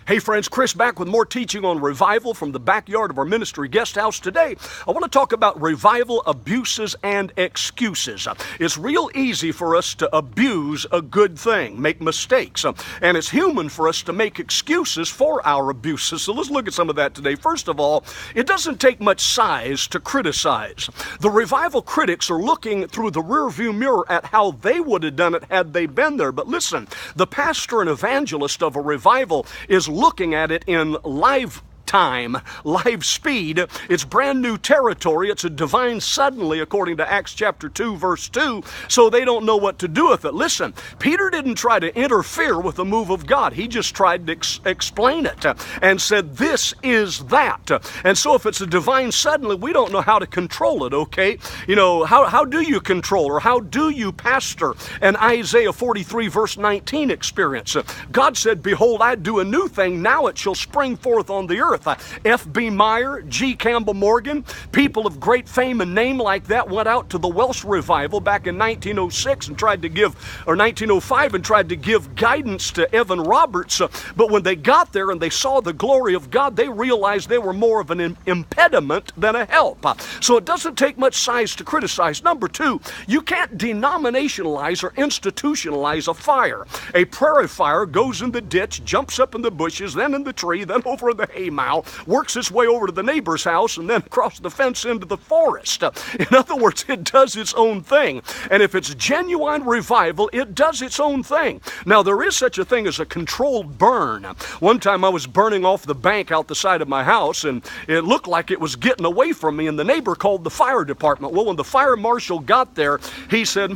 Hey friends, Kris back with more teaching on revival from the backyard of our ministry guest house. Today, I want to talk about revival abuses and excuses. It's real easy for us to abuse a good thing, make mistakes, and it's human for us to make excuses for our abuses. So let's look at some of that today. First of all, it doesn't take much size to criticize. The revival critics are looking through the rearview mirror at how they would have done it had they been there. But listen, the pastor and evangelist of a revival is looking at it in live time, live speed. It's brand new territory. It's a divine suddenly, according to Acts chapter 2, verse 2, so they don't know what to do with it. Listen, Peter didn't try to interfere with the move of God. He just tried to explain it and said, this is that. And so if it's a divine suddenly, we don't know how to control it, okay? You know, how do you control or how do you pastor an Isaiah 43, verse 19 experience? God said, behold, I do a new thing. Now it shall spring forth on the earth. F.B. Meyer, G. Campbell Morgan, people of great fame and name like that went out to the Welsh revival back in 1906 and tried to give, or 1905, and tried to give guidance to Evan Roberts. But when they got there and they saw the glory of God, they realized they were more of an impediment than a help. So it doesn't take much size to criticize. Number two, you can't denominationalize or institutionalize a fire. A prairie fire goes in the ditch, jumps up in the bushes, then in the tree, then over in the haymow, works its way over to the neighbor's house, and then across the fence into the forest. In other words, it does its own thing. And if it's genuine revival, it does its own thing. Now, there is such a thing as a controlled burn. One time I was burning off the bank out the side of my house, and it looked like it was getting away from me, and the neighbor called the fire department. Well, when the fire marshal got there, he said,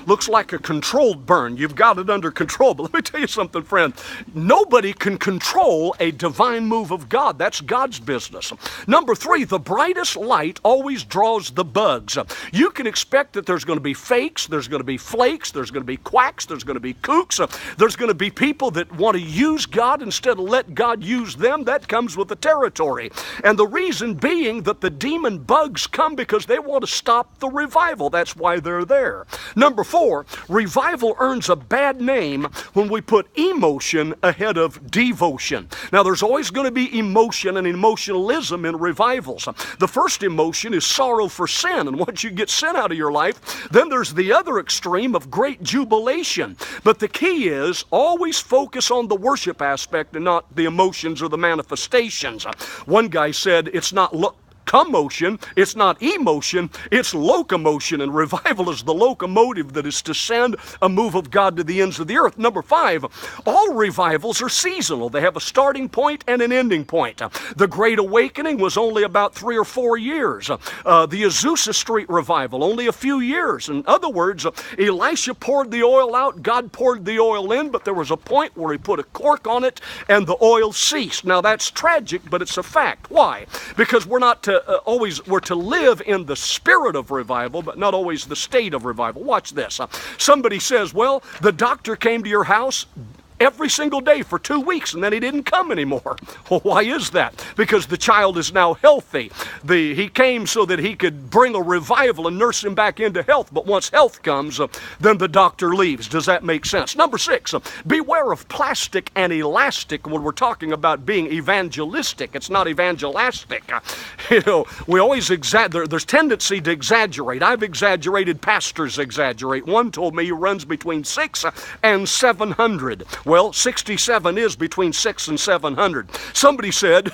looks like a controlled burn. You've got it under control. But let me tell you something, friend. Nobody can control a divine move of God. That's God's business. Number three, the brightest light always draws the bugs. You can expect that there's going to be fakes, there's going to be flakes, there's going to be quacks, there's going to be kooks, there's going to be people that want to use God instead of let God use them. That comes with the territory. And the reason being that the demon bugs come because they want to stop the revival. That's why they're there. Number four, revival earns a bad name when we put emotion ahead of devotion. Now, there's always going to be emotion and emotionalism in revivals. The first emotion is sorrow for sin, and once you get sin out of your life, then there's the other extreme of great jubilation. But the key is always focus on the worship aspect and not the emotions or the manifestations. One guy said it's not commotion, it's not emotion, it's locomotion, and revival is the locomotive that is to send a move of God to the ends of the earth. Number five, all revivals are seasonal. They have a starting point and an ending point. The Great Awakening was only about 3 or 4 years. The Azusa Street revival, only a few years. In other words, Elisha poured the oil out, God poured the oil in, but there was a point where he put a cork on it and the oil ceased. Now that's tragic, but it's a fact. Why? Because we're to live in the spirit of revival, but not always the state of revival. Watch this. Somebody says, well, the doctor came to your house every single day for 2 weeks, and then he didn't come anymore. Well, why is that? Because the child is now healthy. He came so that he could bring a revival and nurse him back into health, but once health comes, then the doctor leaves. Does that make sense? Number six, beware of plastic and elastic when we're talking about being evangelistic. It's not evangelastic. We always there's tendency to exaggerate. I've exaggerated, pastors exaggerate. One told me he runs between 600 and 700. Well, 67 is between 600 and 700. Somebody said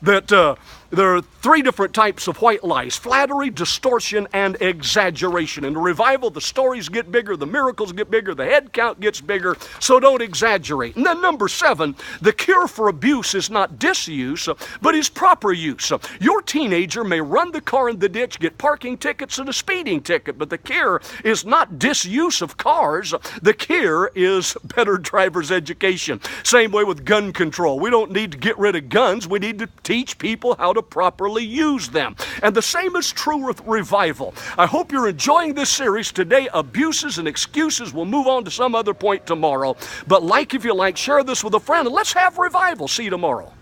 that there are 3 different types of white lies: flattery, distortion, and exaggeration. In the revival, the stories get bigger, the miracles get bigger, the head count gets bigger, so don't exaggerate. And then number 7, the cure for abuse is not disuse, but is proper use. Your teenager may run the car in the ditch, get parking tickets and a speeding ticket, but the cure is not disuse of cars. The cure is better driver's education. Same way with gun control. We don't need to get rid of guns. We need to teach people how to properly use them. And the same is true with revival. I hope you're enjoying this series today. Abuses and excuses. We'll move on to some other point tomorrow. But like if you like, share this with a friend, and let's have revival. See you tomorrow.